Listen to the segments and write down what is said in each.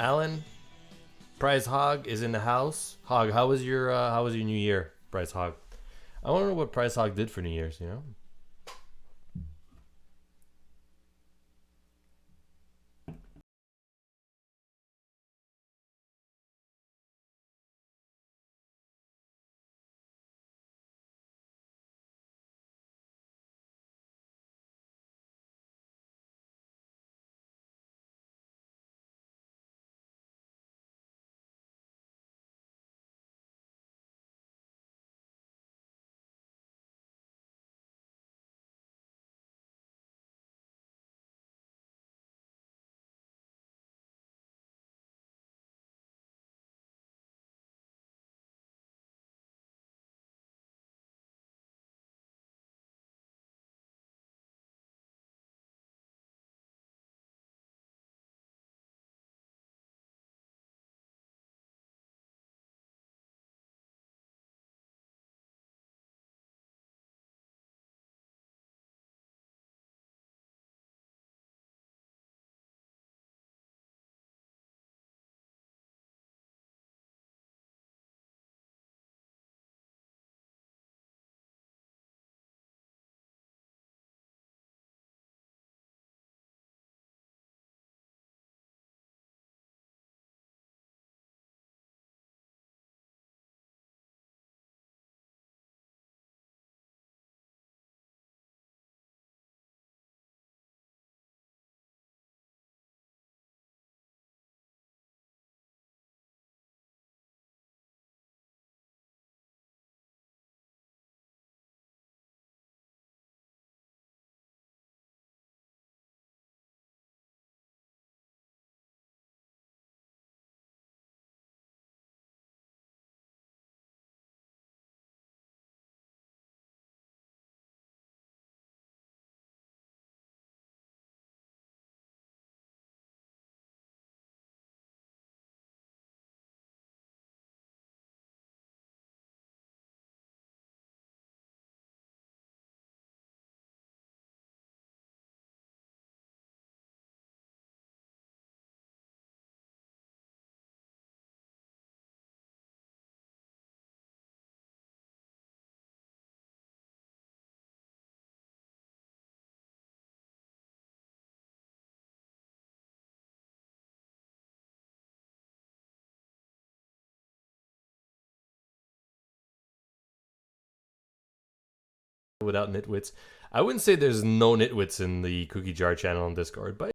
Alan, Prize Hog is in the house. Hog, how was your New Year, Prize Hog? I want to know what Prize Hog did for New Year's. You know. Without nitwits, I wouldn't say there's no nitwits in the Cookie Jar channel on Discord, but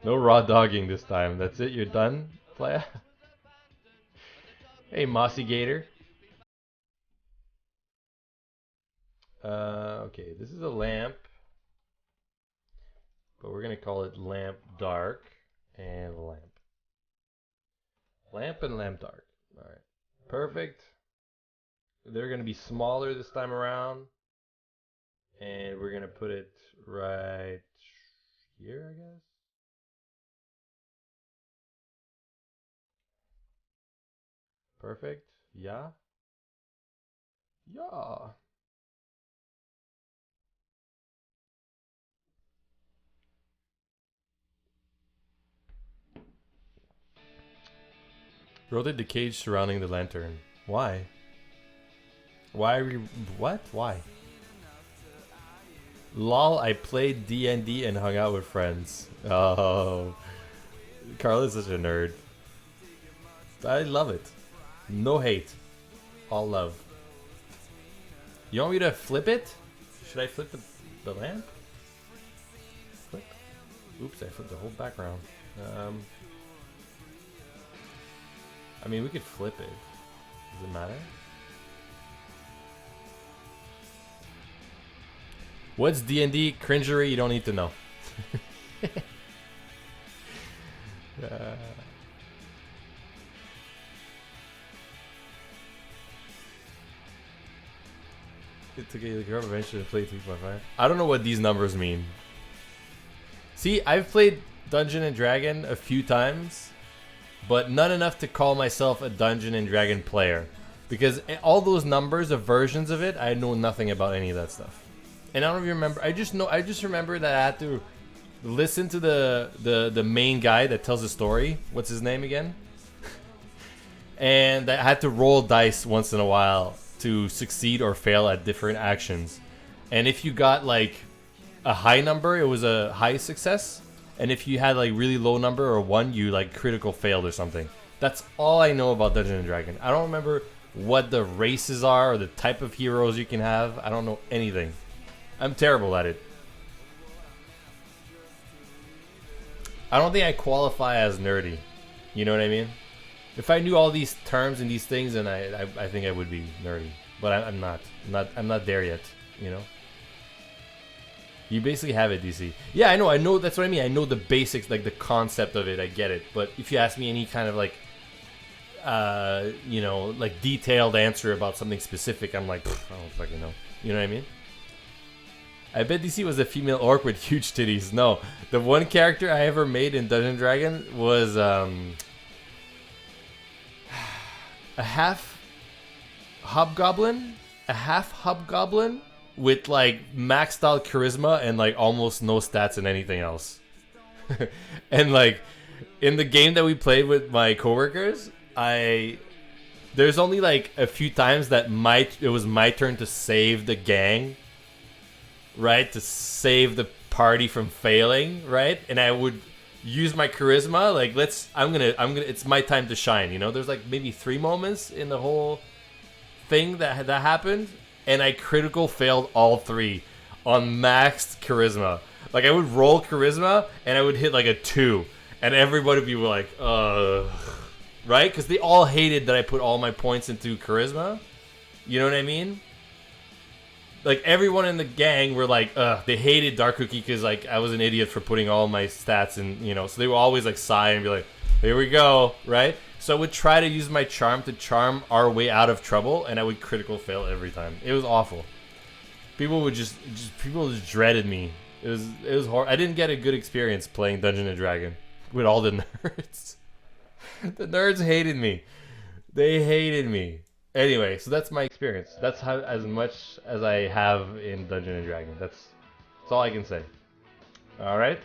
No raw dogging this time. That's it. You're done, playa. Hey, Mossy Gator. Okay, this is a lamp, but we're gonna call it lamp dark and lamp. Lamp and lamp dark. All right, perfect. They're gonna be smaller this time around, and we're gonna put it right here, I guess. Perfect. Yeah. Yeah. Rotate the cage surrounding the lantern. Why? Why are we... What? Why? Lol, I played D&D and hung out with friends. Oh. Carla's such a nerd. I love it. No hate. All love. You want me to flip it? Should I flip the lamp? Flip. Oops, I flipped the whole background. I mean, we could flip it. Does it matter? What's D&D? Cringery? You don't need to know. It took a girl eventually to play 3.5. I don't know what these numbers mean. See, I've played Dungeon and Dragon a few times, but not enough to call myself a Dungeon and Dragon player. Because all those numbers of versions of it, I know nothing about any of that stuff. And I don't even remember. I just remember that I had to listen to the main guy that tells the story. What's his name again? And I had to roll dice once in a while to succeed or fail at different actions. And if you got like a high number, it was a high success. And if you had like really low number or one, you like critical failed or something. That's all I know about Dungeons and Dragons. I don't remember what the races are or the type of heroes you can have. I don't know anything. I'm terrible at it. I don't think I qualify as nerdy. You know what I mean? If I knew all these terms and these things, then I think I would be nerdy. But I'm not. I'm not there yet. You know. You basically have it, DC. Yeah, I know. I know. That's what I mean. I know the basics, like the concept of it. I get it. But if you ask me any kind of like, you know, like detailed answer about something specific, I'm like, I don't fucking know. You know what I mean? I bet DC was a female orc with huge titties. No, the one character I ever made in Dungeon Dragon was a half hobgoblin, with like maxed out charisma and like almost no stats in anything else. And like in the game that we played with my coworkers, there's only like a few times that it was my turn to save the gang. Right, to save the party from failing, right? And I would use my charisma, like I'm gonna it's my time to shine, you know? There's like maybe 3 moments in the whole thing that happened, and I critical failed all 3 on maxed charisma. Like I would roll charisma and I would hit like a 2, and everybody would be like, right? Because they all hated that I put all my points into charisma. You know what I mean? Like everyone in the gang were like, they hated Dark Cookie because like I was an idiot for putting all my stats in, you know. So they would always like sigh and be like, "Here we go," right? So I would try to use my charm to charm our way out of trouble, and I would critical fail every time. It was awful. People just dreaded me. It was horrible. I didn't get a good experience playing Dungeon and Dragon with all the nerds. The nerds hated me. They hated me. Anyway, so that's my experience. That's how as much as I have in Dungeon and Dragon. That's all I can say. All right.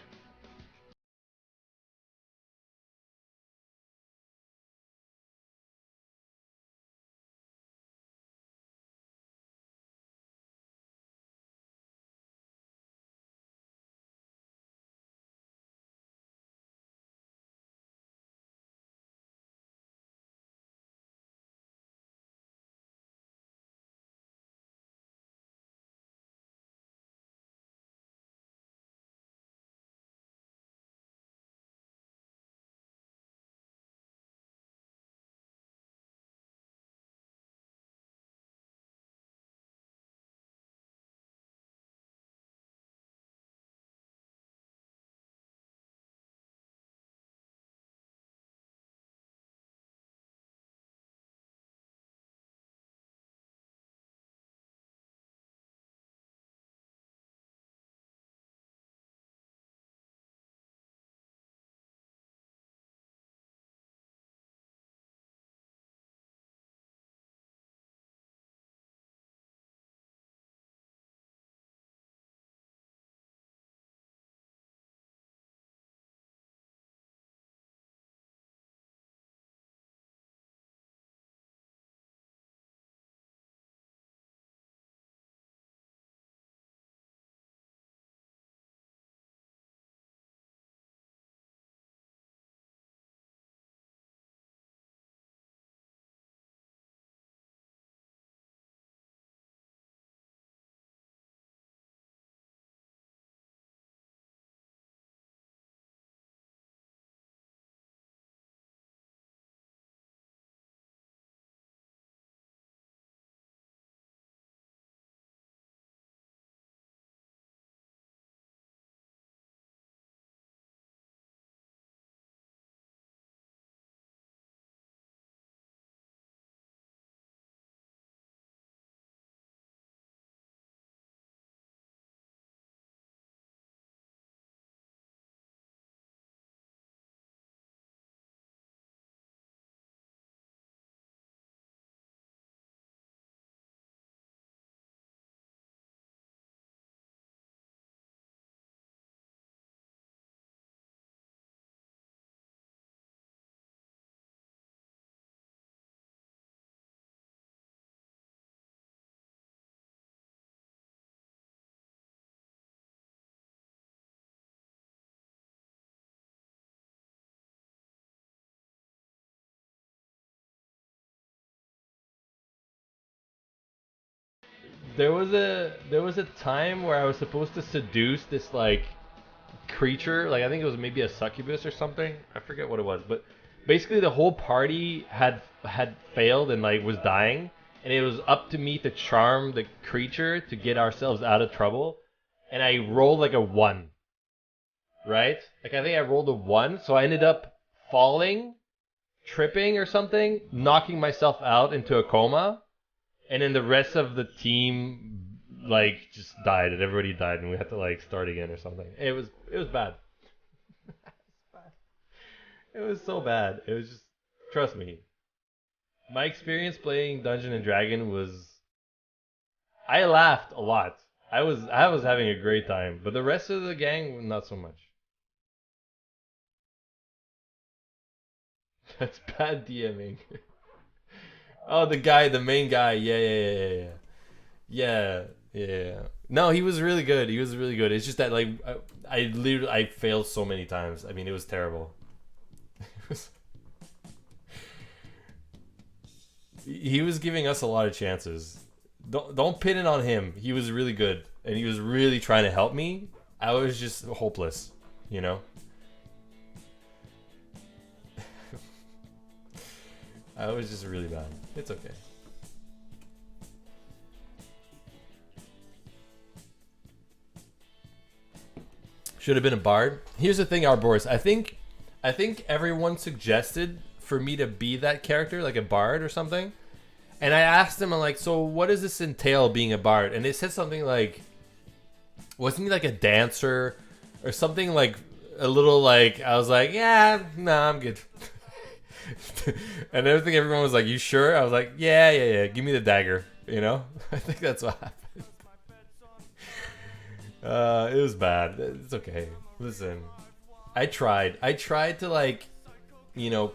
There was a time where I was supposed to seduce this like creature, like I think it was maybe a succubus or something. I forget what it was, but basically the whole party had failed and like was dying, and it was up to me to charm the creature to get ourselves out of trouble. And I rolled like a 1, right? Like I think I rolled a 1, so I ended up falling, tripping or something, knocking myself out into a coma, and then the rest of the team like just died, and everybody died, and we had to like start again or something. It was bad. It was so bad. It was just, trust me. My experience playing Dungeon and Dragon was, I laughed a lot. I was having a great time, but the rest of the gang not so much. That's bad DMing. Oh, the main guy. Yeah, yeah, yeah, yeah, yeah, yeah, yeah. No, he was really good. He was really good. It's just that like I literally I failed so many times. I mean, it was terrible. He was giving us a lot of chances. Don't pin it on him. He was really good, and he was really trying to help me. I was just hopeless, you know. I was just really bad. It's okay. Should have been a bard. Here's the thing, Arboris. I think everyone suggested for me to be that character, like a bard or something. And I asked them, I'm like, so what does this entail being a bard? And they said something like, wasn't he like a dancer or something like a little like, I was like, yeah, no, I'm good. And I think everyone was like, you sure? I was like, yeah, yeah, yeah, give me the dagger, you know? I think that's what happened. It was bad. It's okay. Listen, I tried. I tried to like,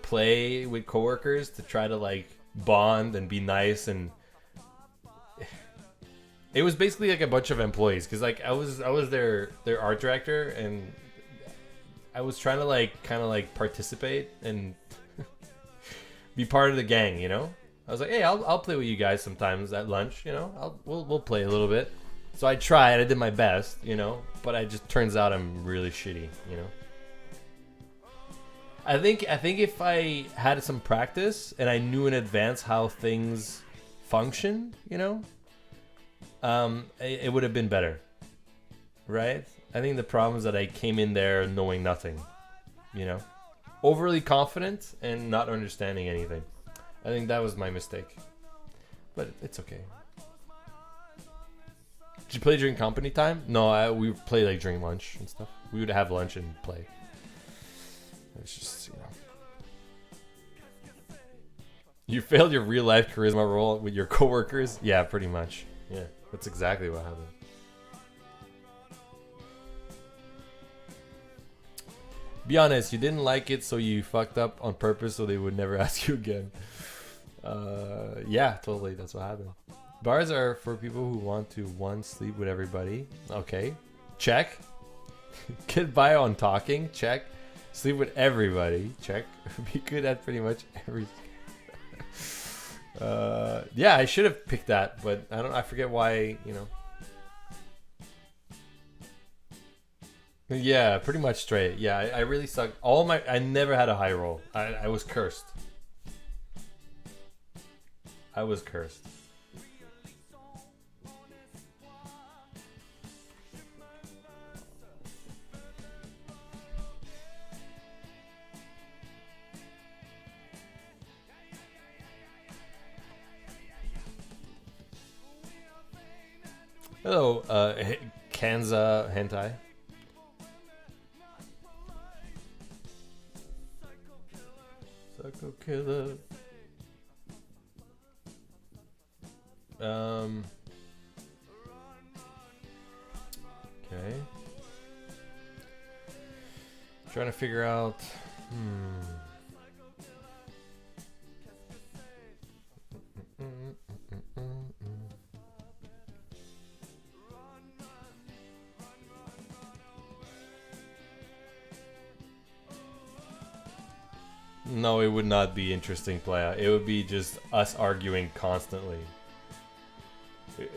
play with coworkers to try to like bond and be nice, and it was basically like a bunch of employees because like I was their art director, and I was trying to like kind of like participate and be part of the gang, I was like, hey, I'll play with you guys sometimes at lunch, we'll play a little bit. So I tried, I did my best, but I just turns out I'm really shitty, I think if I had some practice and I knew in advance how things function, it would have been better, right? I think the problem is that I came in there knowing nothing, overly confident and not understanding anything. I think that was my mistake, but it's okay. Did you play during company time? No, we played like during lunch and stuff. We would have lunch and play. It's just, You failed your real life charisma roll with your coworkers? Yeah, pretty much. Yeah, that's exactly what happened. Be honest, you didn't like it, so you fucked up on purpose so they would never ask you again. Yeah, totally, that's what happened. Bars are for people who want to, one, sleep with everybody. Okay, check. Get by on talking, check. Sleep with everybody, check. Be good at pretty much everything. Yeah, I should have picked that, but I forget why, Yeah, pretty much straight. Yeah, I really sucked. I never had a high roll. I was cursed. I was cursed. Hello, Kanza Hentai. Psycho Killer. Okay. Trying to figure out. No, it would not be interesting playa. It would be just us arguing constantly.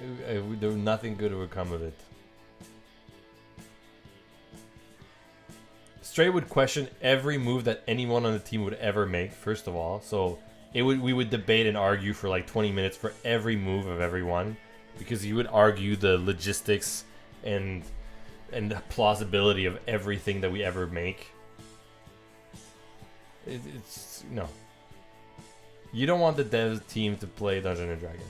There was nothing good would come of it. Stray would question every move that anyone on the team would ever make, first of all. So we would debate and argue for like 20 minutes for every move of everyone, because he would argue the logistics and the plausibility of everything that we ever make. It's no. You don't want the dev team to play Dungeons and Dragons.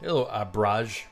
Hello, Abraj.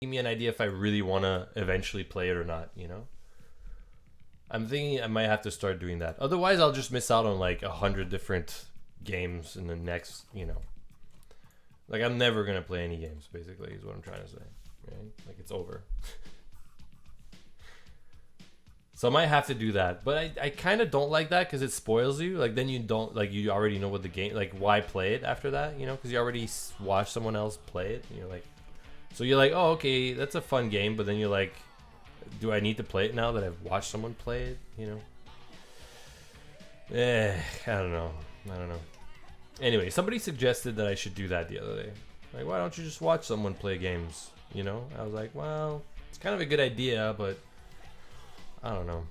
Give me an idea if I really want to eventually play it or not, you know? I'm thinking I might have to start doing that. Otherwise, I'll just miss out on like 100 different games in the next, you know. Like, I'm never going to play any games, basically, is what I'm trying to say. Right? Like, it's over. So I might have to do that. But I kind of don't like that because it spoils you. Like, then you don't, like, you already know what the game, like, why play it after that, you know? Because you already watched someone else play it. And you're like, so you're like, oh, okay, that's a fun game. But then you're like, do I need to play it now that I've watched someone play it, you know? I don't know. I don't know. Anyway, somebody suggested that I should do that the other day. Like, why don't you just watch someone play games, you know? I was like, well, it's kind of a good idea, but I don't know.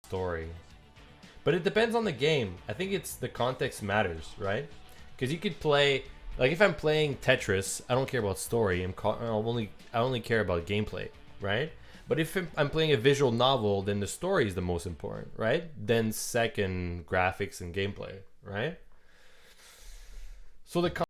Story. But it depends on the game. I think it's the context matters, right? Because you could play, like if I'm playing Tetris, I don't care about story. I only care about gameplay, right? But if I'm playing a visual novel, then the story is the most important, right? Then second, graphics and gameplay, right? So the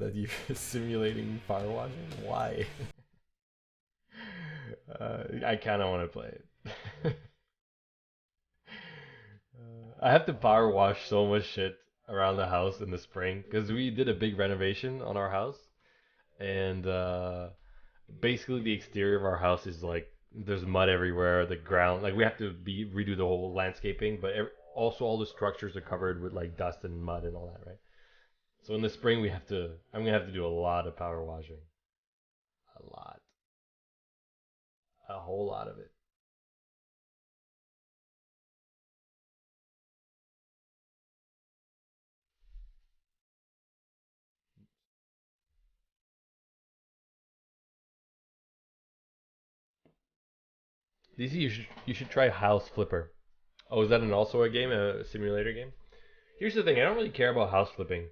that you're simulating fire washing? Why? I kind of want to play it. I have to power wash so much shit around the house in the spring because we did a big renovation on our house, and basically the exterior of our house is like there's mud everywhere. The ground, like we have to be redo the whole landscaping, but also all the structures are covered with like dust and mud and all that, right? So in the spring we have to. I'm gonna have to do a lot of power washing, a lot, a whole lot of it. DC, you should try House Flipper. Oh, is that also a game, a simulator game? Here's the thing, I don't really care about house flipping.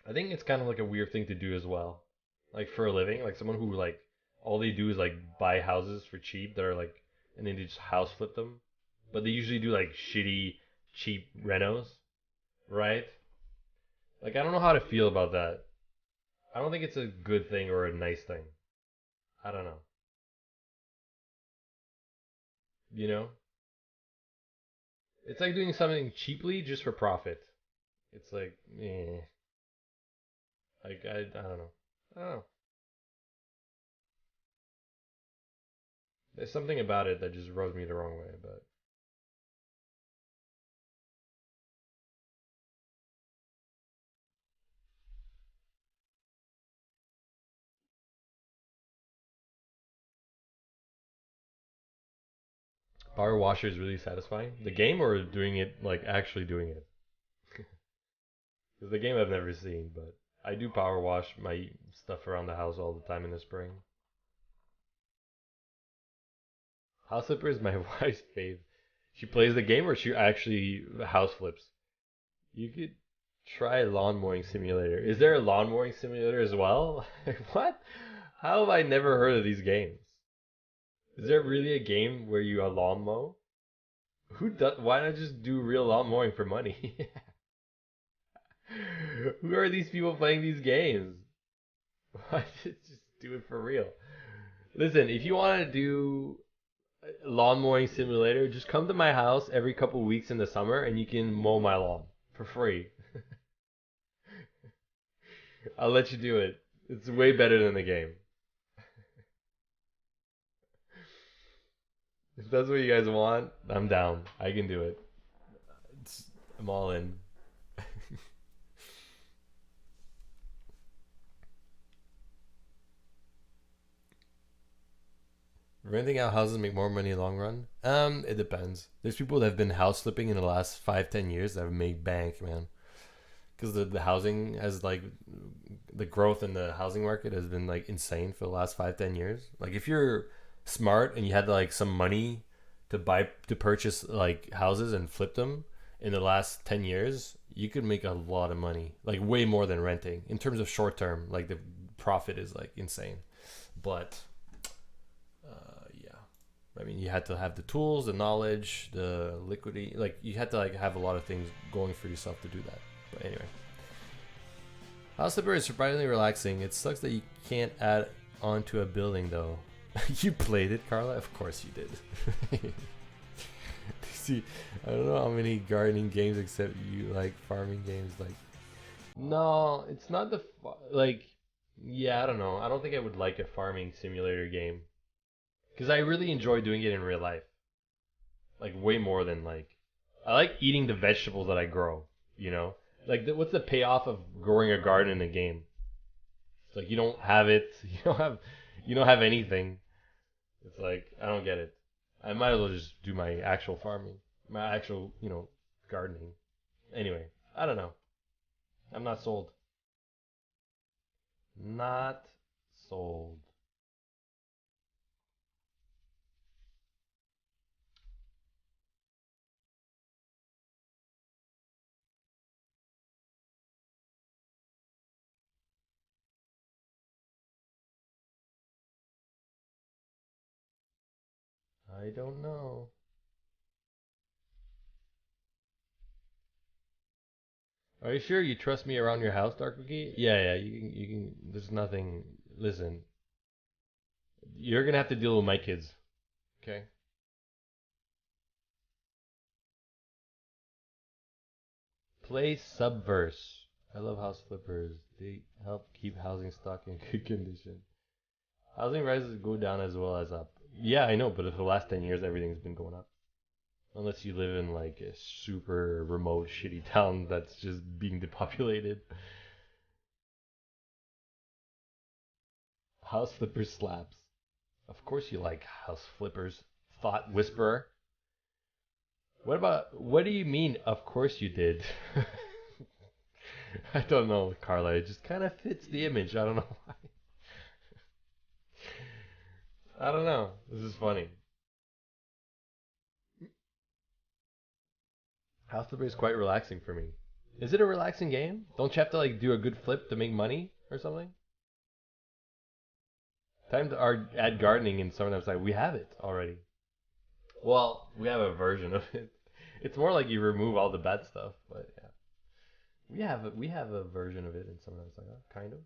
I think it's kind of like a weird thing to do as well. Like for a living, like someone who like all they do is like buy houses for cheap that are like and then they just house flip them. But they usually do like shitty cheap renos, right? Like I don't know how to feel about that. I don't think it's a good thing or a nice thing. I don't know. You know? It's like doing something cheaply just for profit. It's like, eh. Like I don't know. I don't know. There's something about it that just rubs me the wrong way, but power washer is really satisfying. The game or doing it like actually doing it? Because the game I've never seen, but I do power wash my stuff around the house all the time in the spring. House flipper is my wife's fave. She plays the game or she actually house flips. You could try lawn mowing simulator. Is there a lawn mowing simulator as well? What? How have I never heard of these games? Is there really a game where you lawn mow? Who does? Why not just do real lawn mowing for money? Who are these people playing these games? Why just do it for real? Listen, if you want to do lawn mowing simulator, just come to my house every couple weeks in the summer and you can mow my lawn for free. I'll let you do it. It's way better than the game. If that's what you guys want, I'm down. I can do it. I'm all in. Renting out houses make more money long run. It depends. There's people that have been house flipping in the last 5, 10 years that have made bank, man. Because the housing has like the growth in the housing market has been like insane for the last 5, 10 years. Like if you're smart and you had like some money to purchase like houses and flip them in the last 10 years, you could make a lot of money, like way more than renting in terms of short term. Like the profit is like insane, but yeah, I mean you had to have the tools, the knowledge, the liquidity. Like you had to like have a lot of things going for yourself to do that. But anyway, House Flipper is surprisingly relaxing. It sucks that you can't add onto a building though. You played it, Carla? Of course you did. See, I don't know how many gardening games except you like farming games. Like, no, it's not like. Yeah, I don't know. I don't think I would like a farming simulator game because I really enjoy doing it in real life. Like way more than like. I like eating the vegetables that I grow. You know, like what's the payoff of growing a garden in a game? It's like you don't have it. You don't have anything. It's like I don't get it. I might as well just do my actual farming, my actual gardening. Anyway, I don't know. I'm not sold. Not sold. I don't know. Are you sure you trust me around your house, Dark Cookie? Yeah, yeah. You can. There's nothing. Listen, you're gonna have to deal with my kids. Okay. Play Subverse. I love house flippers. They help keep housing stock in good condition. Housing prices go down as well as up. Yeah, I know, but for the last 10 years, everything's been going up. Unless you live in like a super remote, shitty town that's just being depopulated. House flippers slaps. Of course you like house flippers. Thought whisperer. What do you mean, of course you did? I don't know, Carla. It just kind of fits the image. I don't know why. I don't know. This is funny. House flipper is quite relaxing for me. Is it a relaxing game? Don't you have to like do a good flip to make money or something? Time to add gardening in someone else like we have it already. Well, we have a version of it. It's more like you remove all the bad stuff, but yeah, we have a version of it in someone else like kind of.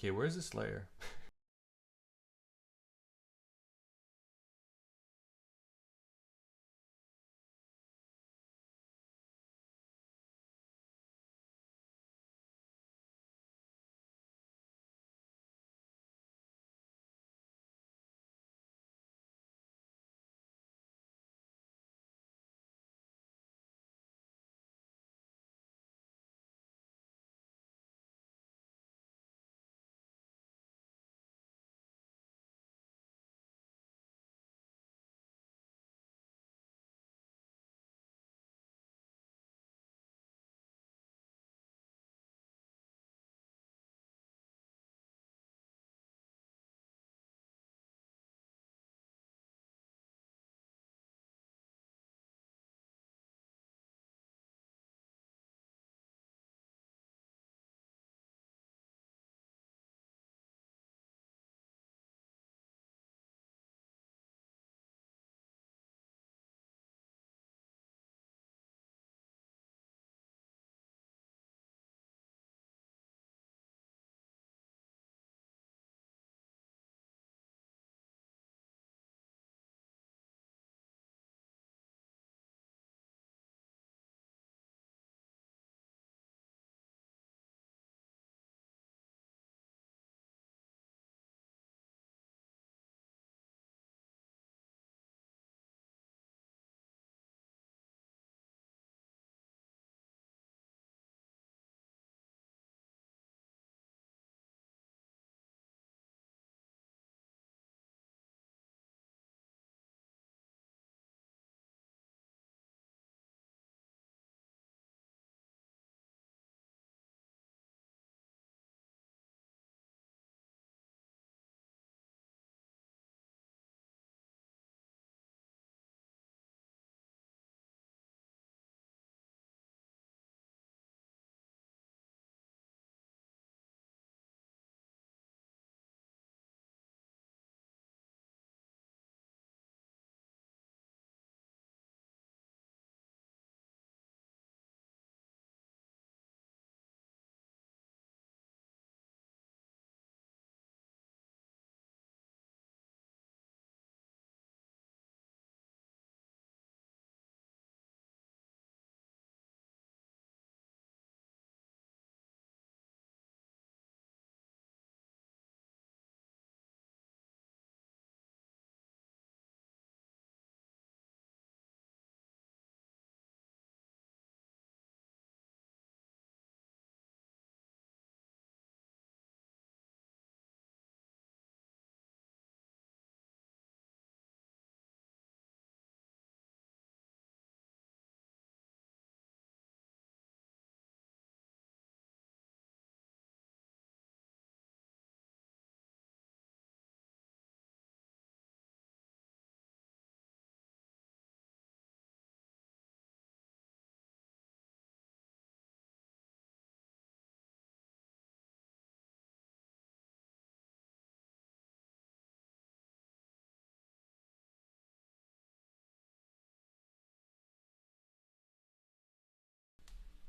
Okay, where's this layer?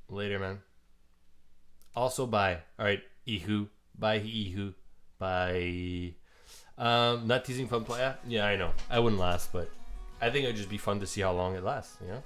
Later, man. Also, bye. All right, Ihu. Bye, Ihu. Bye. Not teasing fun play. Yeah, I know. I wouldn't last, but I think it'd just be fun to see how long it lasts. You know.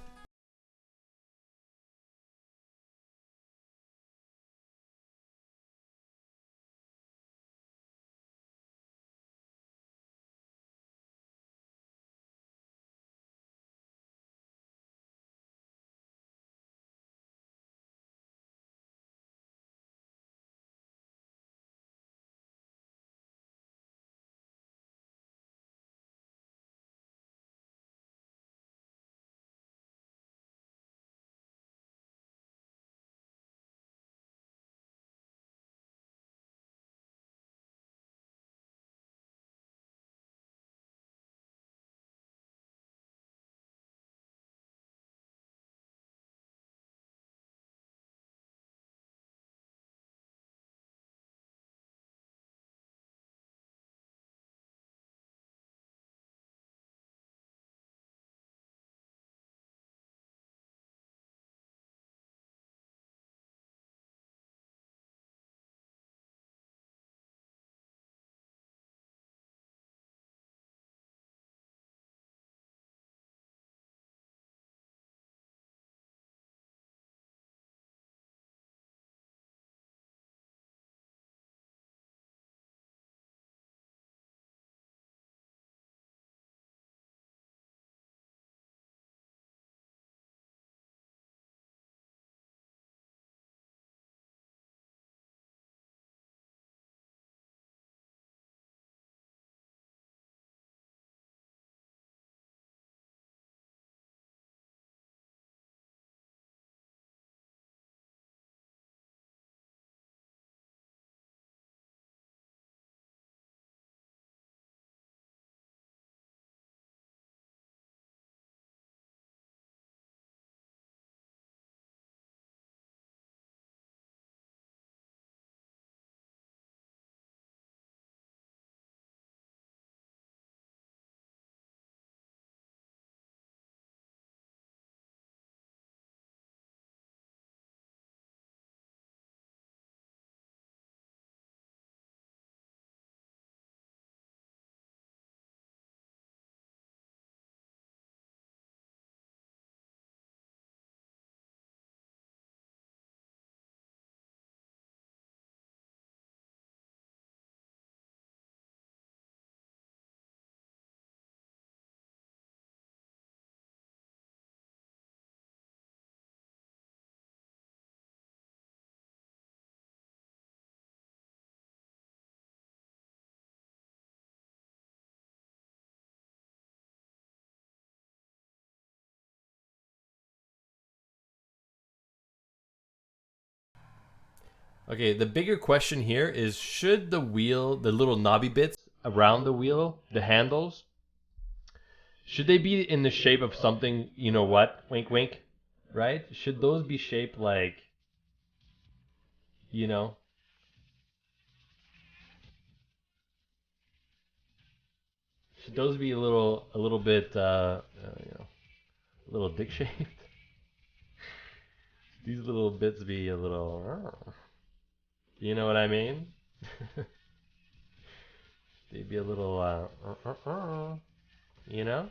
Okay, the bigger question here is should the wheel, the little knobby bits around the wheel, the handles, should they be in the shape of something, you know what? Wink, wink. Right? Should those be shaped like, you know, should those be a little bit, a little dick shaped? These little bits be a little, you know what I mean? They'd be a little, you know?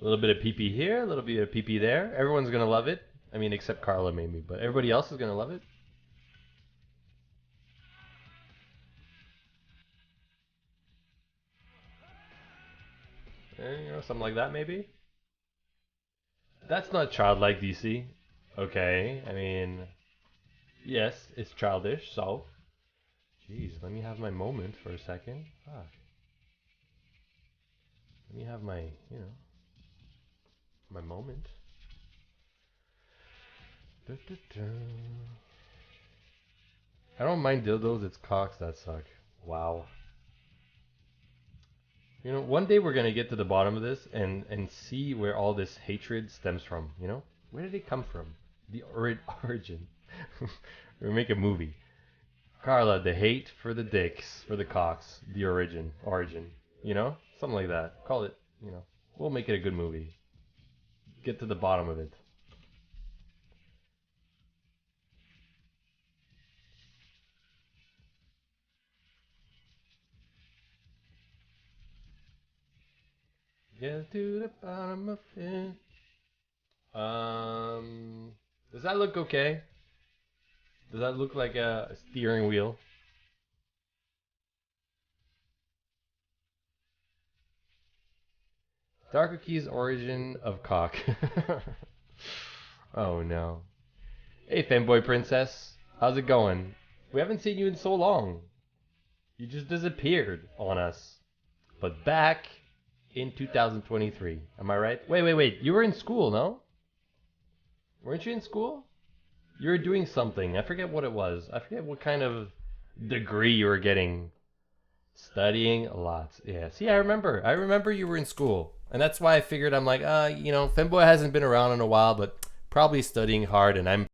A little bit of pee pee here, a little bit of pee pee there. Everyone's gonna love it. I mean, except Carla maybe, but everybody else is gonna love it. You know, something like that maybe. That's not childlike, DC. Okay, I mean, yes, it's childish. So, jeez, let me have my moment for a second. Fuck. Let me have my, you know, my moment. Da-da-da. I don't mind dildos. It's cocks that suck. Wow. You know, one day we're gonna get to the bottom of this and see where all this hatred stems from. You know, where did it come from? The origin. Or make a movie. Carla, the hate for the dicks, for the cocks, the origin. You know, something like that. Call it. You know, we'll make it a good movie. Get to the bottom of it. Get to the bottom of it. Um, does that look okay? Does that look like a steering wheel? Darker Key's origin of cock. Oh no. Hey, fanboy princess. How's it going? We haven't seen you in so long. You just disappeared on us. But back in 2023. Am I right? Wait, wait, wait. You were in school, no? Weren't you in school? You were doing something. I forget what it was. I forget what kind of degree you were getting. Studying a lot. Yeah. See, I remember. I remember you were in school. And that's why I figured I'm like, you know, Femboy hasn't been around in a while, but probably studying hard, and I'm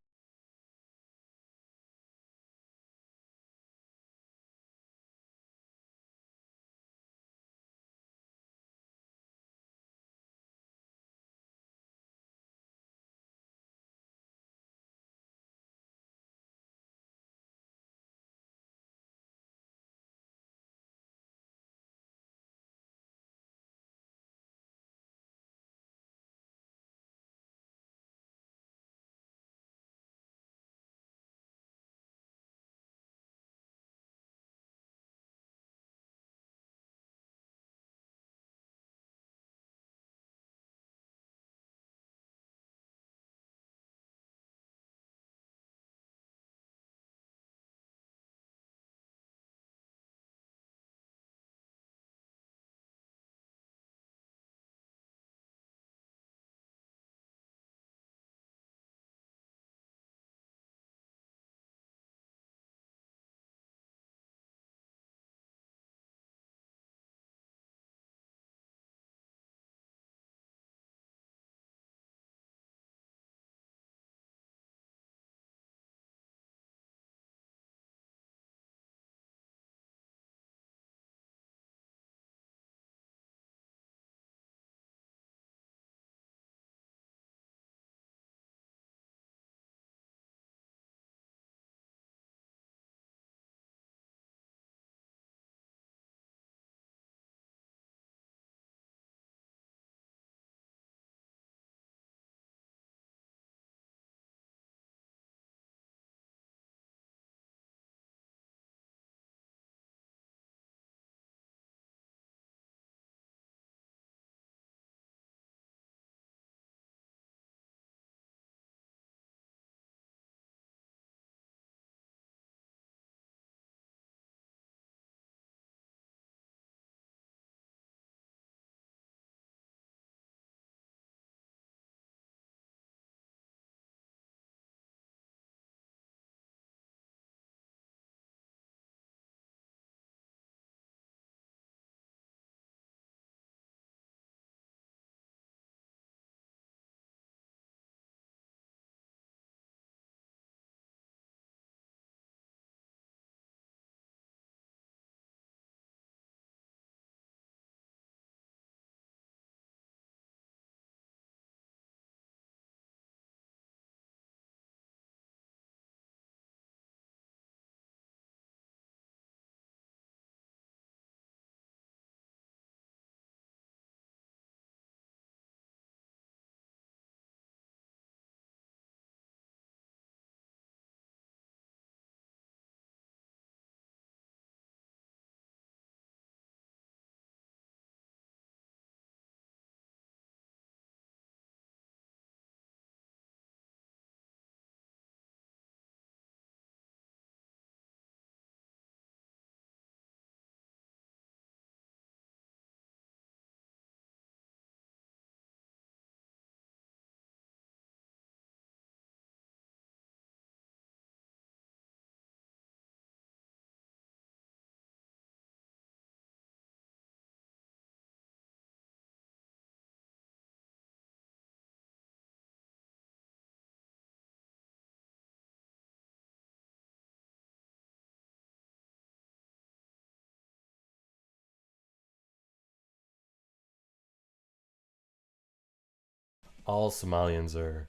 all Somalians are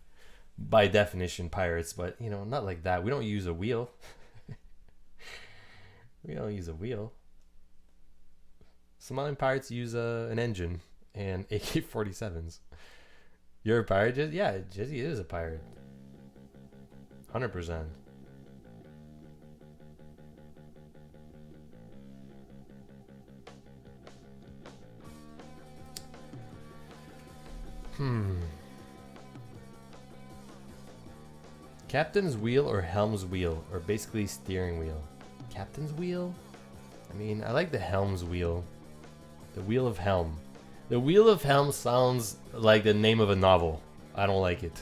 by definition pirates, but you know, not like that. We don't use a wheel. We don't use a wheel. Somalian pirates use an engine and AK-47s. You're a pirate, Jizzy? Yeah, Jizzy is a pirate. 100%. Captain's wheel or helm's wheel, or basically steering wheel. Captain's wheel? I mean, I like the helm's wheel. The wheel of helm. The wheel of helm sounds like the name of a novel. I don't like it.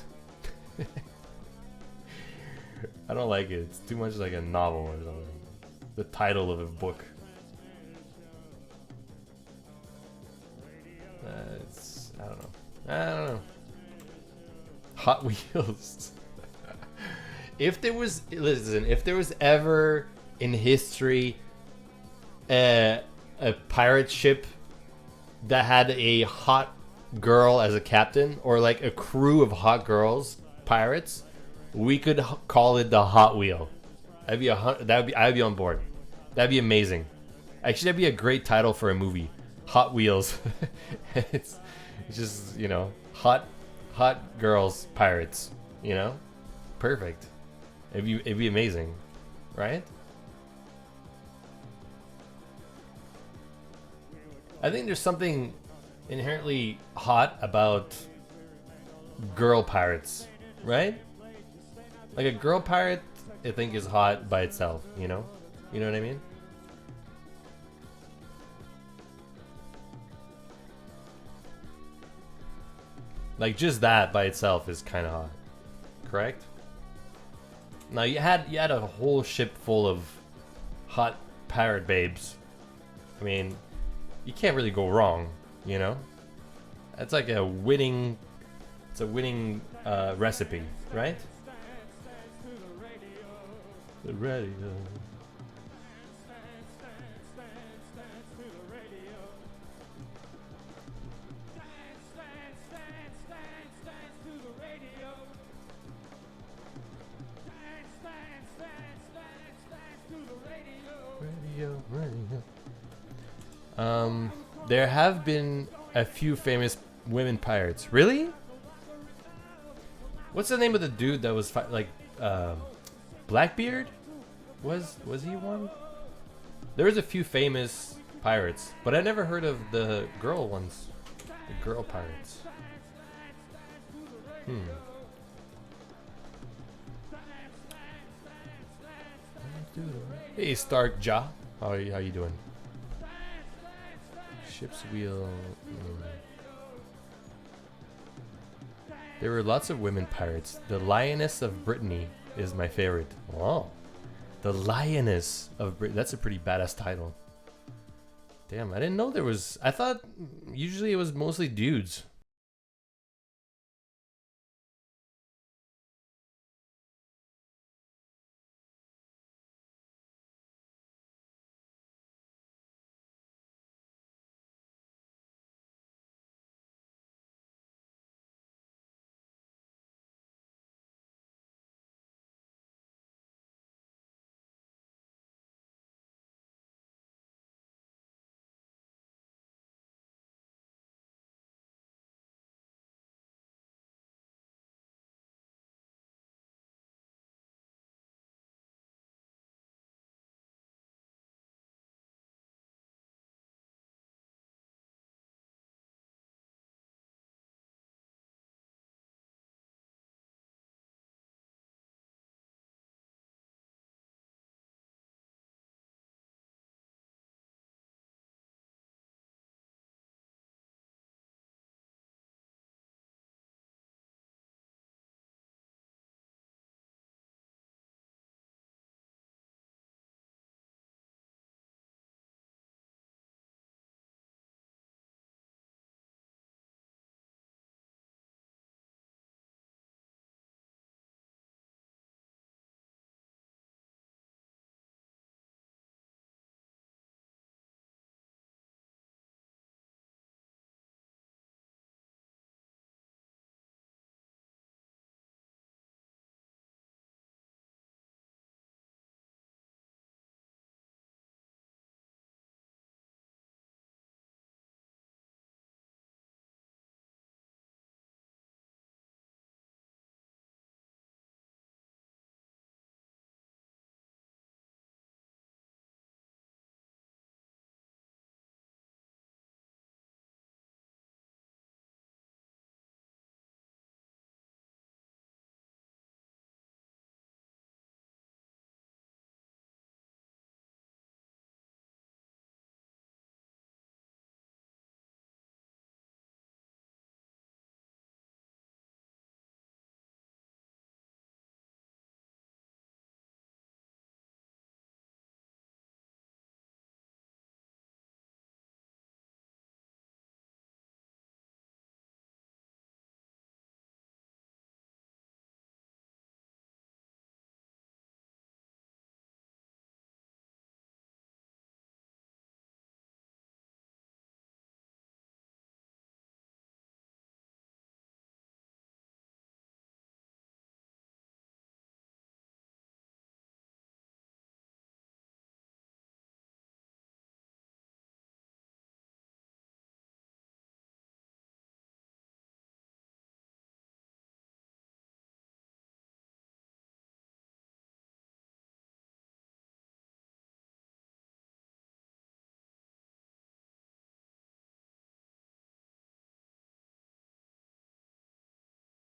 I don't like it. It's too much like a novel or something. The title of a book. I don't know. I don't know. Hot Wheels. If there was, listen, if there was ever in history a pirate ship that had a hot girl as a captain, or like a crew of hot girls, pirates, we could call it the Hot Wheel. I'd be on board. That'd be amazing. Actually, that'd be a great title for a movie. Hot Wheels. it's just, you know, hot girls pirates. You know, perfect. It'd be amazing, right? I think there's something inherently hot about girl pirates, right? Like a girl pirate, I think is hot by itself, you know? You know what I mean? Like just that by itself is kind of hot, correct? Now you had a whole ship full of hot pirate babes. I mean, you can't really go wrong, you know? That's like a winning, it's a winning recipe, right? The radio. There have been a few famous women pirates. Really? What's the name of the dude that was Blackbeard? Was he one? There was a few famous pirates, but I never heard of the girl ones. The girl pirates. Hey Stark Ja, how you doing? Ship's wheel. There were lots of women pirates. The Lioness of Brittany is my favorite. Oh, the Lioness of Brittany. That's a pretty badass title. Damn, I didn't know there was. I thought usually it was mostly dudes.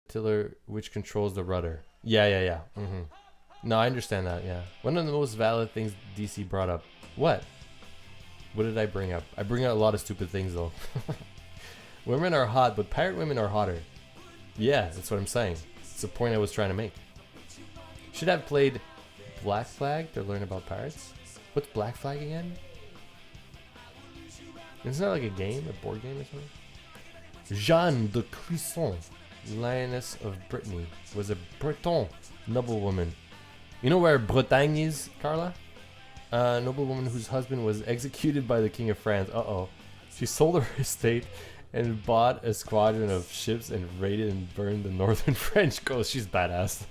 tiller which controls the rudder. Yeah, yeah, yeah. No, I understand that. Yeah, one of the most valid things DC brought up. What? What did I bring up? I bring up a lot of stupid things though. Women are hot, but pirate women are hotter. Yeah, that's what I'm saying. It's the point I was trying to make. Should have played Black Flag to learn about pirates. What's Black Flag again? Isn't that like a game, a board game or something? Jeanne de Clisson, Lioness of Brittany, was a Breton noblewoman. You know where Bretagne is, Carla? A noblewoman whose husband was executed by the King of France. Uh-oh. She sold her estate and bought a squadron of ships and raided and burned the northern French coast. She's badass.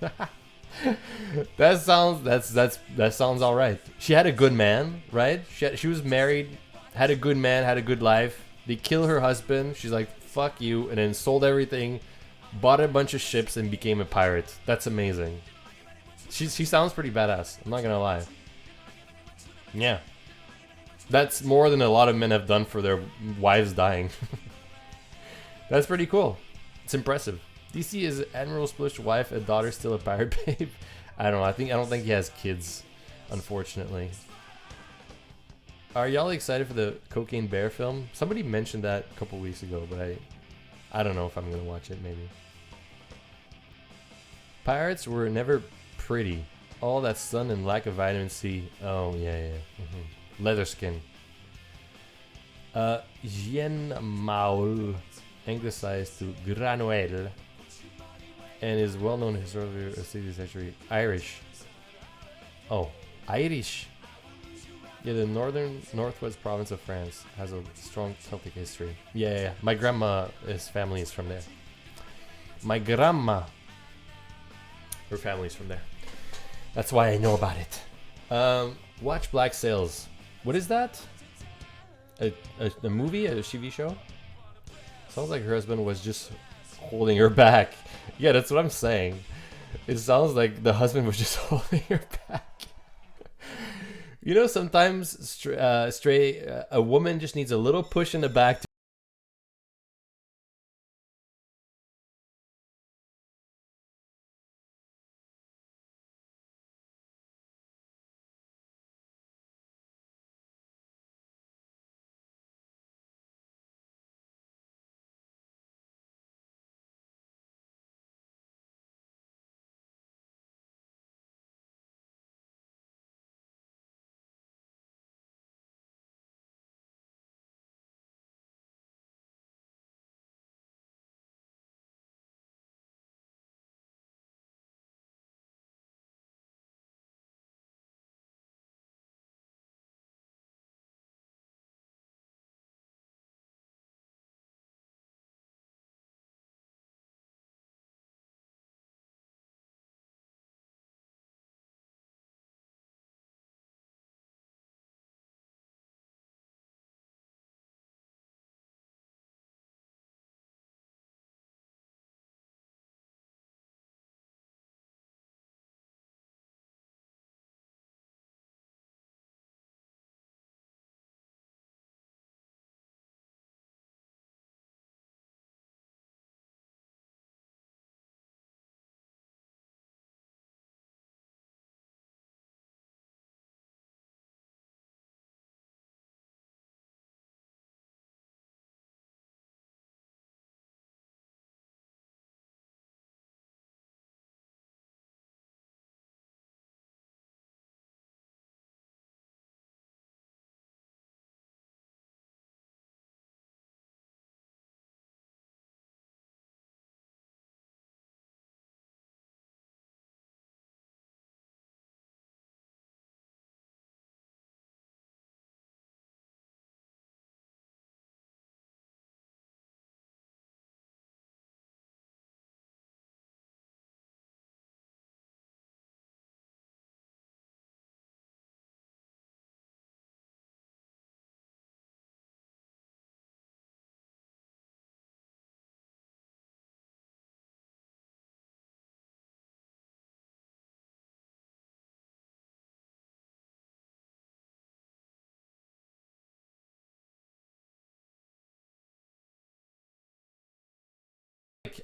That sounds all right. She had a good man, right? She was married, had a good man, had a good life. They kill her husband. She's like, fuck you, and then sold everything, bought a bunch of ships, and became a pirate. That's amazing. She sounds pretty badass. I'm not gonna lie. Yeah, that's more than a lot of men have done for their wives dying. That's pretty cool. It's impressive. DC is Admiral Splish's wife, a daughter, still a pirate babe. I don't know. I don't think he has kids, unfortunately. Are y'all excited for the Cocaine Bear film? Somebody mentioned that a couple weeks ago, but I don't know if I'm gonna watch it. Maybe. Pirates were never pretty. All that sun and lack of vitamin C. Oh yeah. Leather skin. Jean Maul, anglicized to Granuel, and is well known historically of 16th century Irish. Oh, Irish. Yeah, the northwest province of France has a strong Celtic history. Yeah. My grandma's family is from there. My grandma, her family's from there. That's why I know about it. Watch Black Sails. What is that? A movie? A TV show? Sounds like her husband was just holding her back. Yeah, that's what I'm saying. It sounds like the husband was just holding her back. You know, sometimes a woman just needs a little push in the back.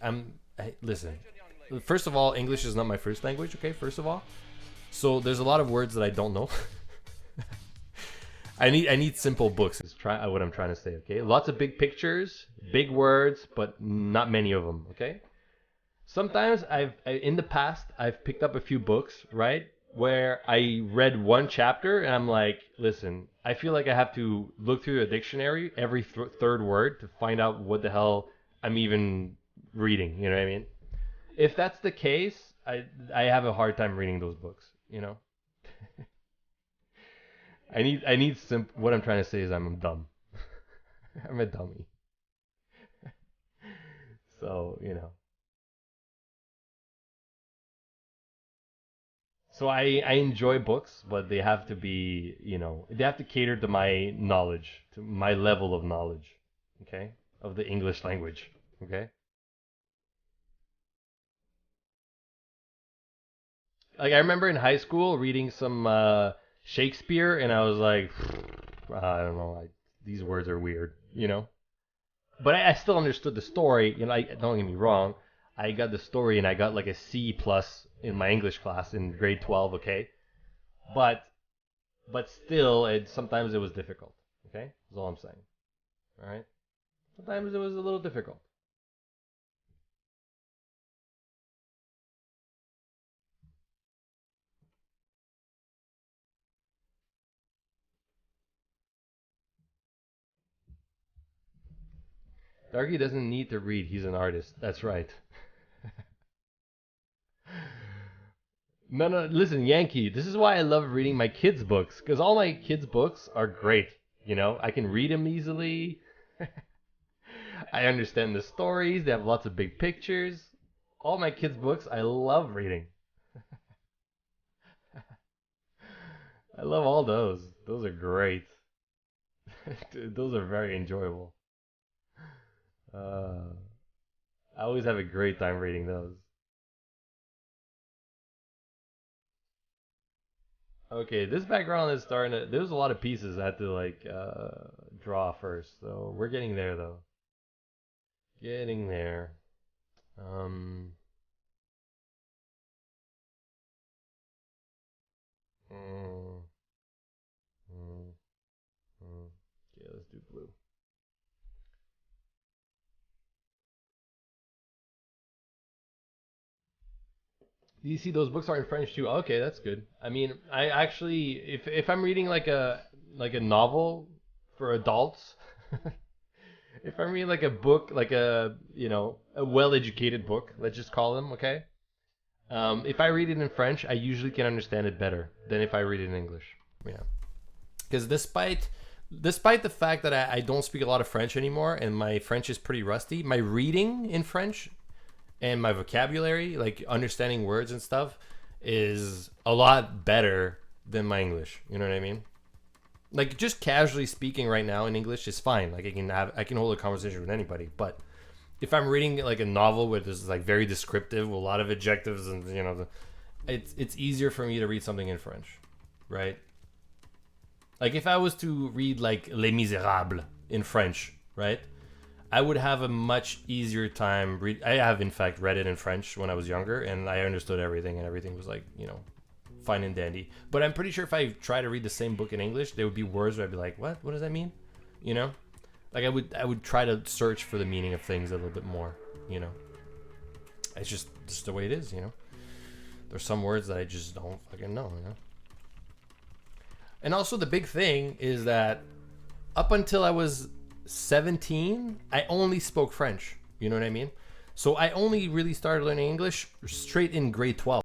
I'm Listen. First of all, English is not my first language. Okay, first of all, so there's a lot of words that I don't know. I need simple books. Is try what I'm trying to say. Okay, lots of big pictures, big words, but not many of them. Okay. Sometimes in the past I've picked up a few books, right, where I read one chapter and I'm like, listen, I feel like I have to look through a dictionary every third word to find out what the hell I'm even reading. You know what I mean? If that's the case, I have a hard time reading those books. You know, I need some. What I'm trying to say is I'm dumb. I'm a dummy. So So I enjoy books, but they have to be, they have to cater to my knowledge, to my level of knowledge, okay, of the English language, okay. Like I remember in high school reading some Shakespeare, and I was like, I don't know, these words are weird, But I still understood the story, don't get me wrong. I got the story, and I got like a C plus in my English class in grade 12, okay. But still, sometimes it was difficult. Okay, that's all I'm saying. All right, sometimes it was a little difficult. Darky doesn't need to read; he's an artist. That's right. No, no, listen, Yankee. This is why I love reading my kids' books because all my kids' books are great. I can read them easily. I understand the stories. They have lots of big pictures. All my kids' books, I love reading. I love all those. Those are great. Those are very enjoyable. Uh, I always have a great time reading those. Okay, this background is starting to. There's a lot of pieces I had to like draw first, so we're getting there though. Getting there. Um. mm, mm, mm. Okay, let's do blue. Do you see those books are in French too? Okay, that's good. I mean, I actually, if I'm reading like a novel for adults, if I'm reading like a book, like a well-educated book, let's just call them, okay. If I read it in French, I usually can understand it better than if I read it in English. Yeah, because despite the fact that I don't speak a lot of French anymore and my French is pretty rusty, my reading in French and my vocabulary, like understanding words and stuff, is a lot better than my English. You know what I mean? Like just casually speaking right now in English is fine. Like I can hold a conversation with anybody. But if I'm reading like a novel where this is like very descriptive, with a lot of adjectives, and it's easier for me to read something in French, right? Like if I was to read like Les Miserables in French, right? I would have a much easier time. I have in fact read it in French when I was younger, and I understood everything, and everything was like fine and dandy. But I'm pretty sure if I try to read the same book in English, there would be words where I'd be like, "What? What does that mean?" You know, like I would try to search for the meaning of things a little bit more. You know, it's just the way it is. There's some words that I just don't fucking know. And also the big thing is that up until I was 17, I only spoke French. You know what I mean? So I only really started learning English straight in grade 12.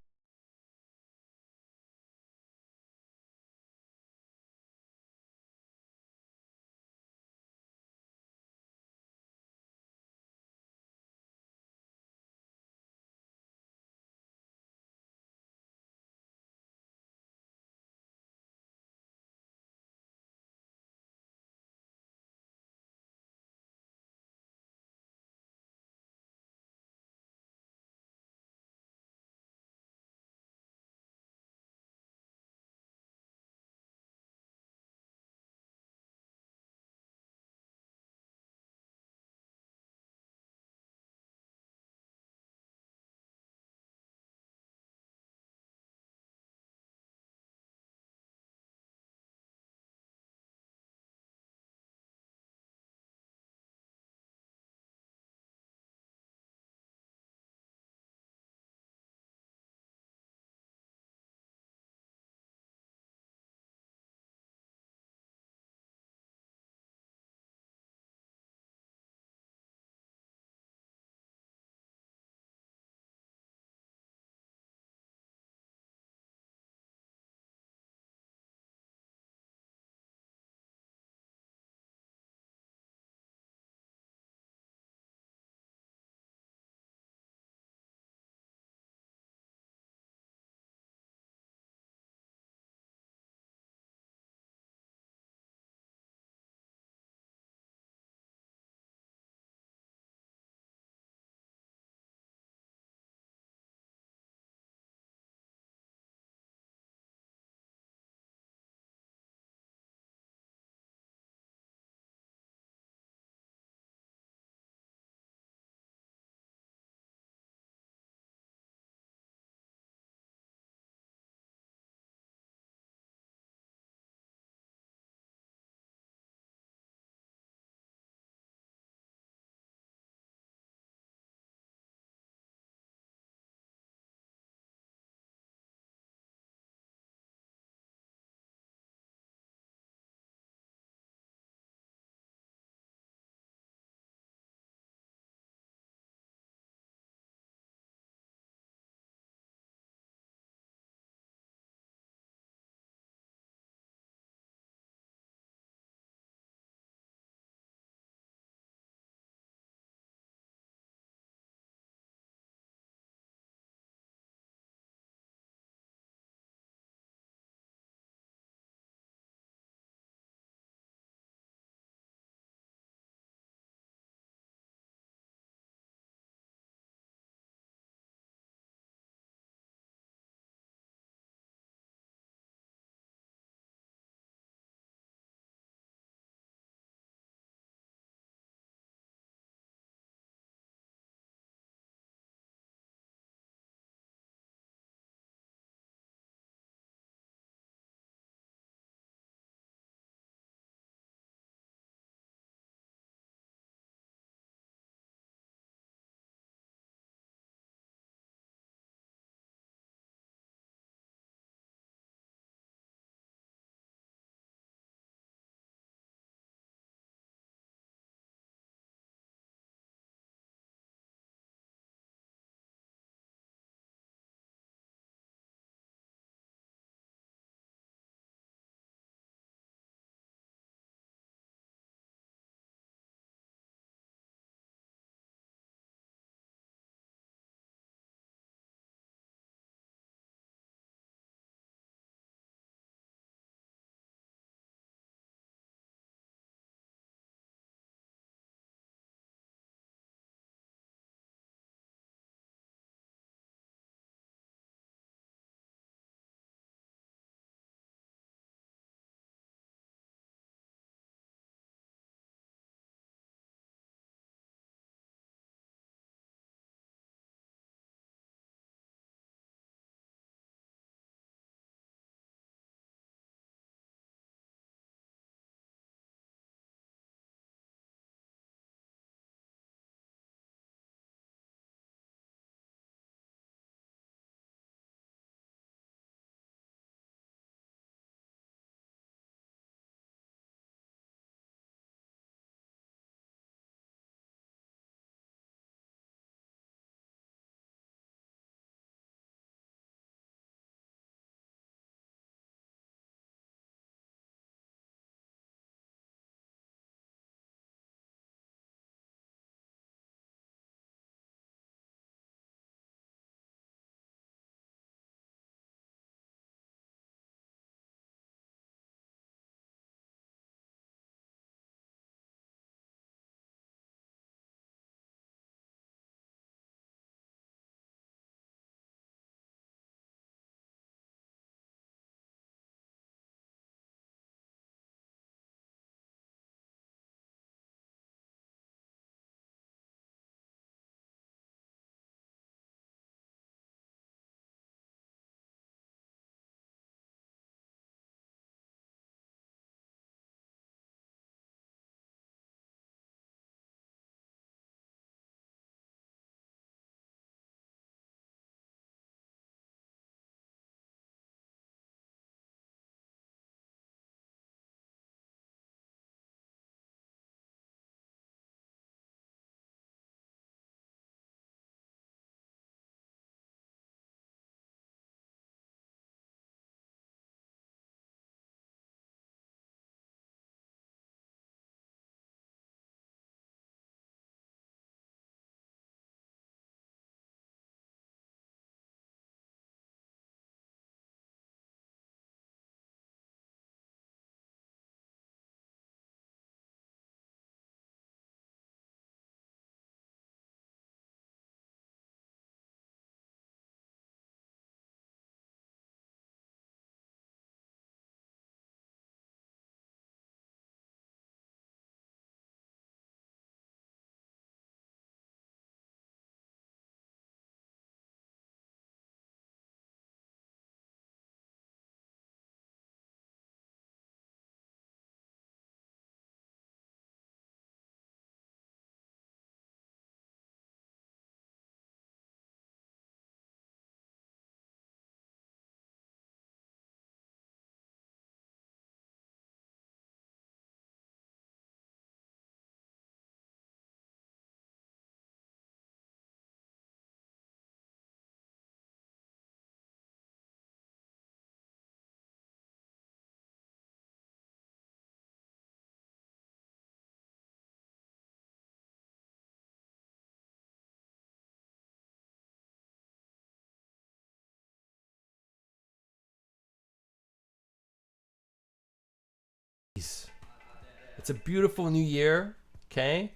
It's a beautiful new year. Okay,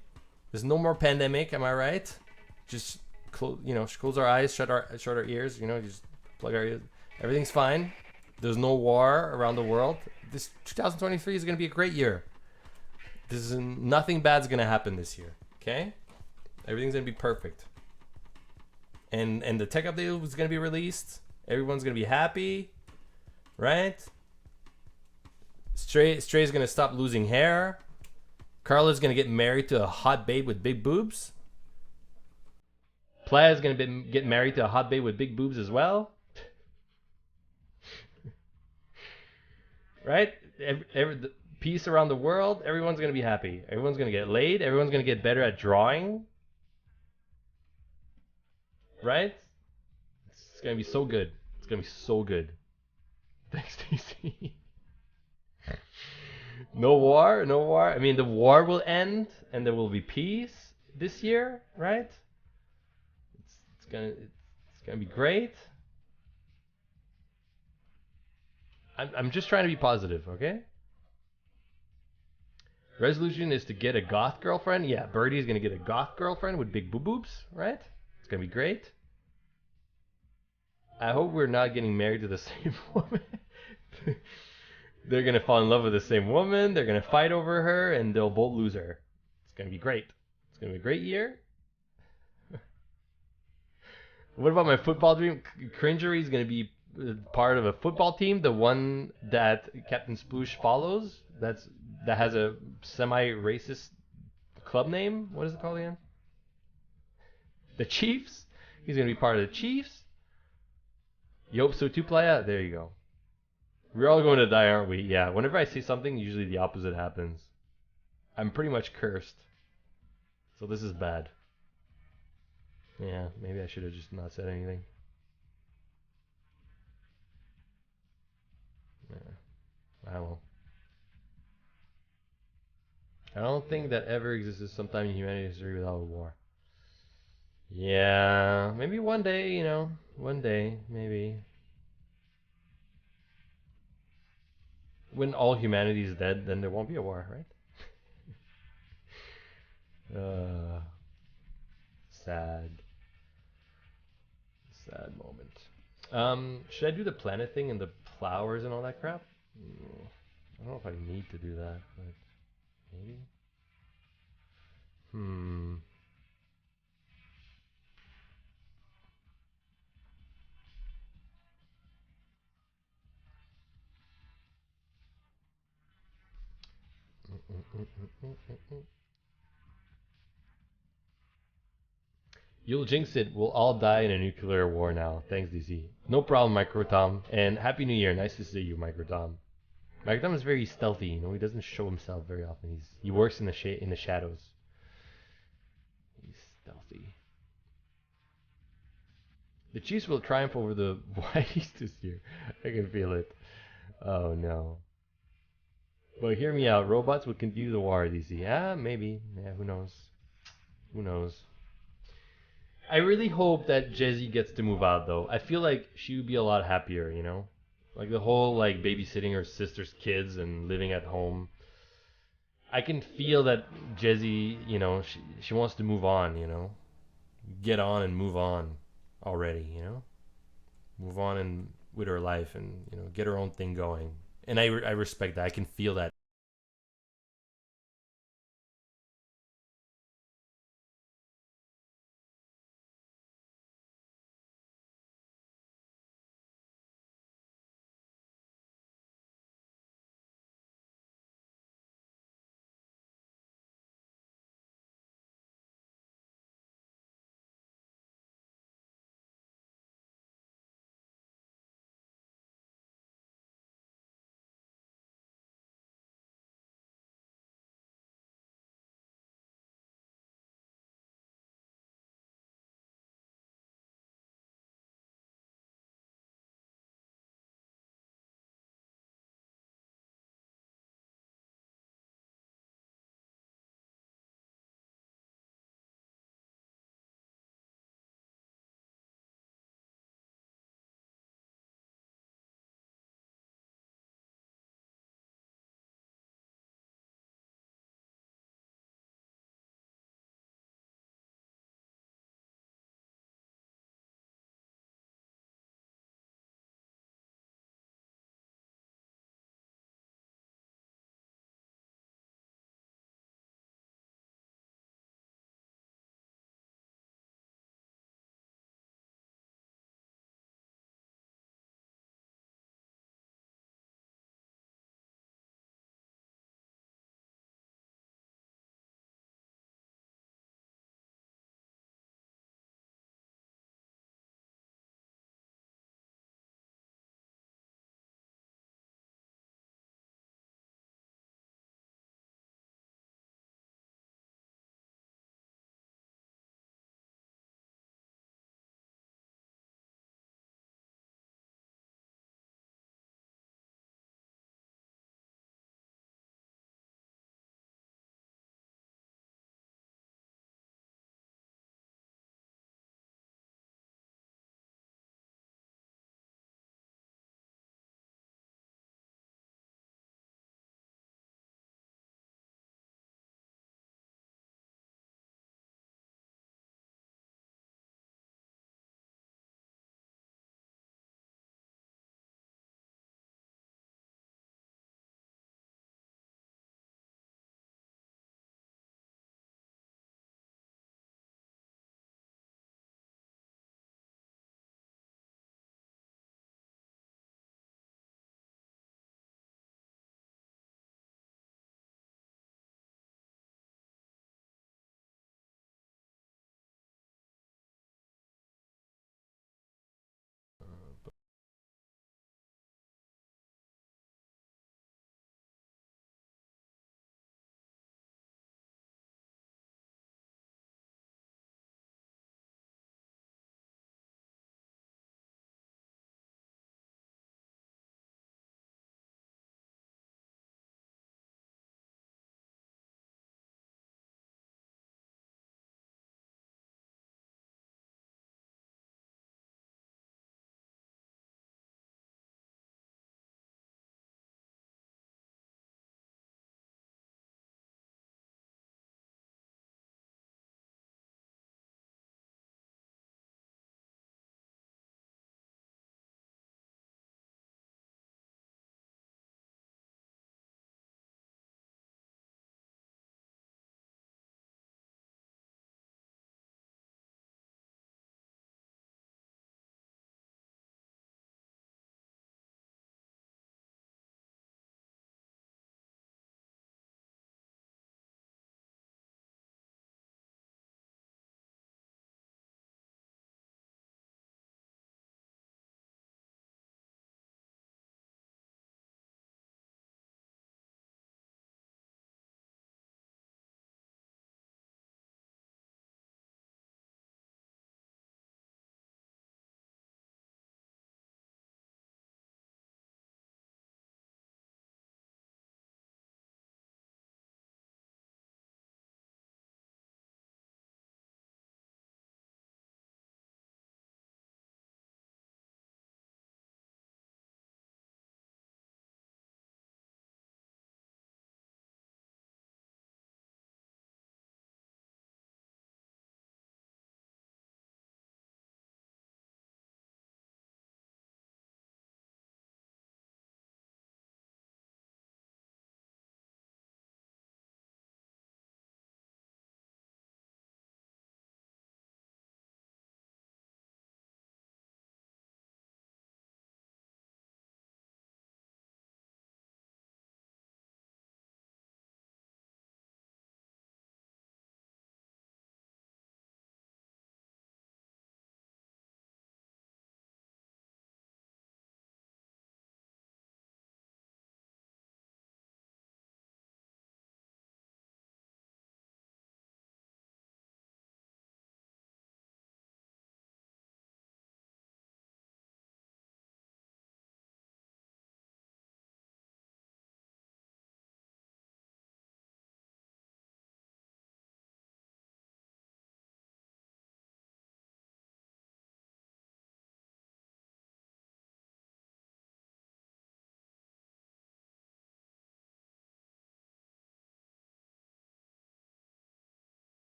there's no more pandemic. Am I right? Just close our eyes, shut our ears. Just plug our ears. Everything's fine. There's no war around the world. This 2023 is gonna be a great year. Nothing bad's gonna happen this year. Okay, everything's gonna be perfect. And the tech update is gonna be released. Everyone's gonna be happy, right? Stray's gonna stop losing hair. Carla's gonna get married to a hot babe with big boobs. Playa's gonna get married to a hot babe with big boobs as well. Right? The peace around the world. Everyone's gonna be happy. Everyone's gonna get laid. Everyone's gonna get better at drawing. Right? It's gonna be so good. It's gonna be so good. Thanks, DC. No war, no war. I mean, the war will end, and there will be peace this year, right? It's gonna be great. I'm just trying to be positive, okay? Resolution is to get a goth girlfriend. Yeah, Birdie's gonna get a goth girlfriend with big boobs, right? It's gonna be great. I hope we're not getting married to the same woman. They're gonna fall in love with the same woman. They're gonna fight over her, and they'll both lose her. It's gonna be great. It's gonna be a great year. What about my football dream? Cringery is gonna be part of a football team, the one that Captain Sploosh follows. That has a semi-racist club name. What is it called again? The Chiefs. He's gonna be part of the Chiefs. You hope so too, Playa? There you go. We're all going to die, aren't we? Yeah. Whenever I say something, usually the opposite happens. I'm pretty much cursed. So this is bad. Yeah, maybe I should have just not said anything. Yeah, I don't know. I don't think that ever existed sometime in humanity history without a war. Yeah, maybe one day, one day, maybe. When all humanity is dead, then there won't be a war, right? Sad. Sad moment. Should I do the planet thing and the flowers and all that crap? I don't know if I need to do that, but maybe. You'll jinx it. We'll all die in a nuclear war now. Thanks, DC. No problem, Micro Tom. And Happy New Year. Nice to see you, Micro Tom. Micro Tom is very stealthy. He doesn't show himself very often. He works in the shadows. He's stealthy. The Chiefs will triumph over the Whiteys this year. I can feel it. Oh no. But hear me out. Robots will continue the war, DC. Ah, maybe. Yeah, who knows? Who knows? I really hope that Jezzy gets to move out, though. I feel like she would be a lot happier, Like the whole, babysitting her sister's kids and living at home. I can feel that Jezzy, she wants to move on, Get on and move on already, Move on and with her life and, get her own thing going. And I respect that. I can feel that.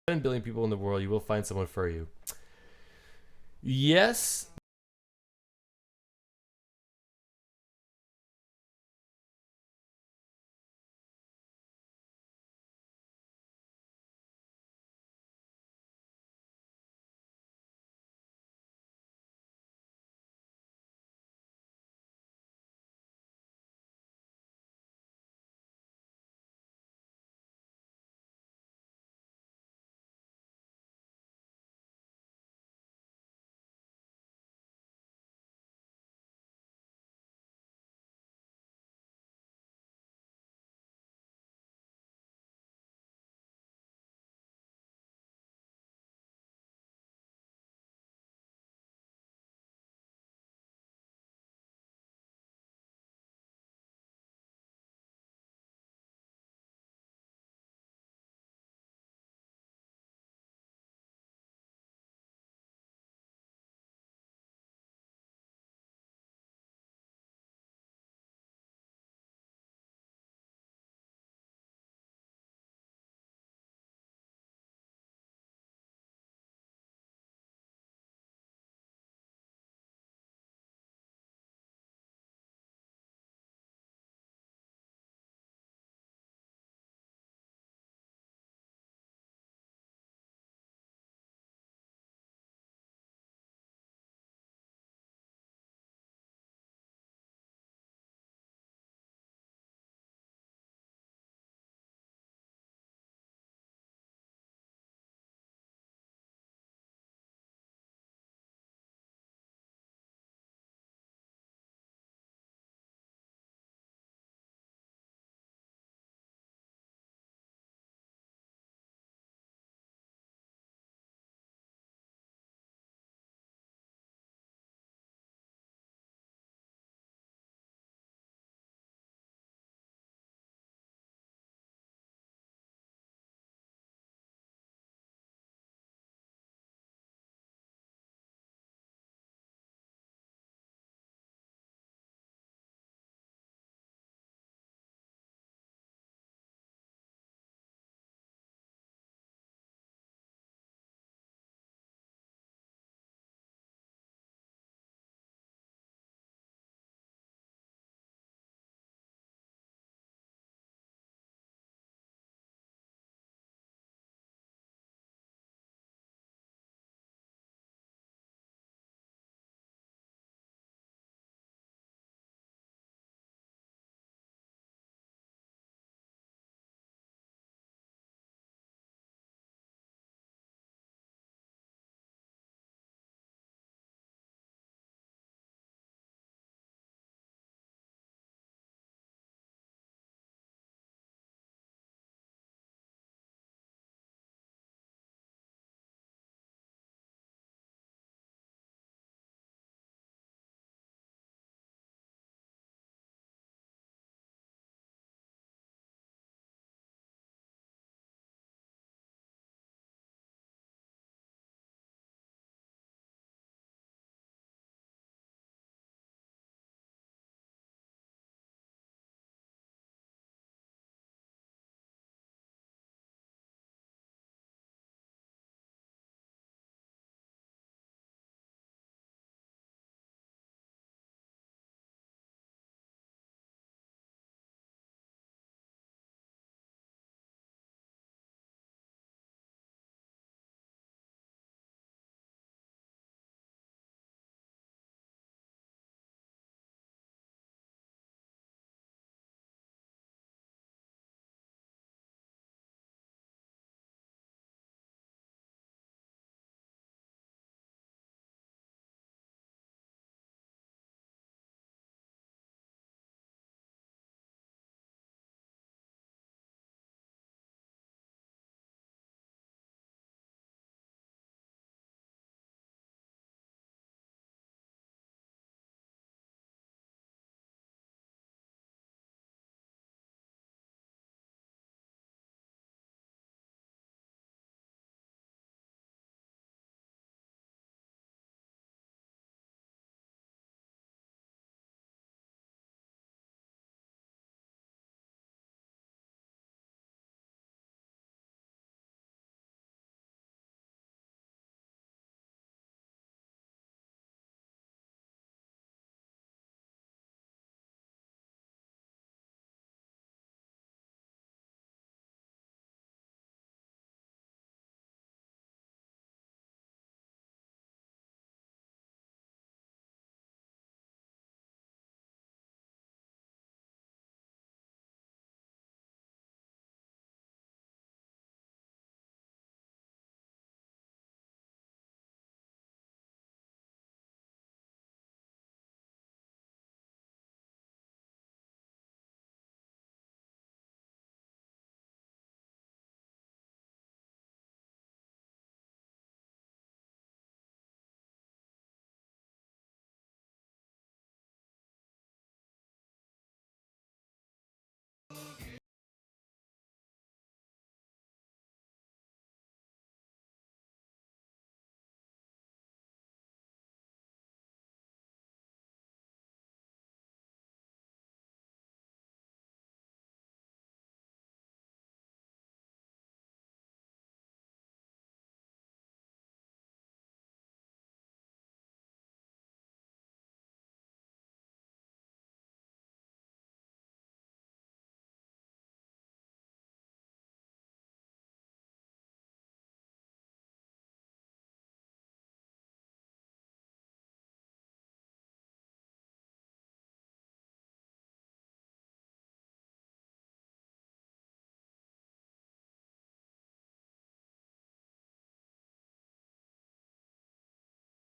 7 billion people in the world, you will find someone for you. Yes,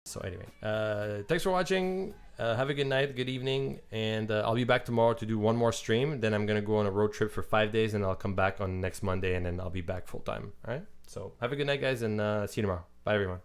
So anyway, thanks for watching. Have a good night, good evening, and I'll be back tomorrow to do one more stream. Then I'm gonna go on a road trip for 5 days, and I'll come back on next Monday, and then I'll be back full time. All right. So have a good night, guys, and see you tomorrow. Bye, everyone.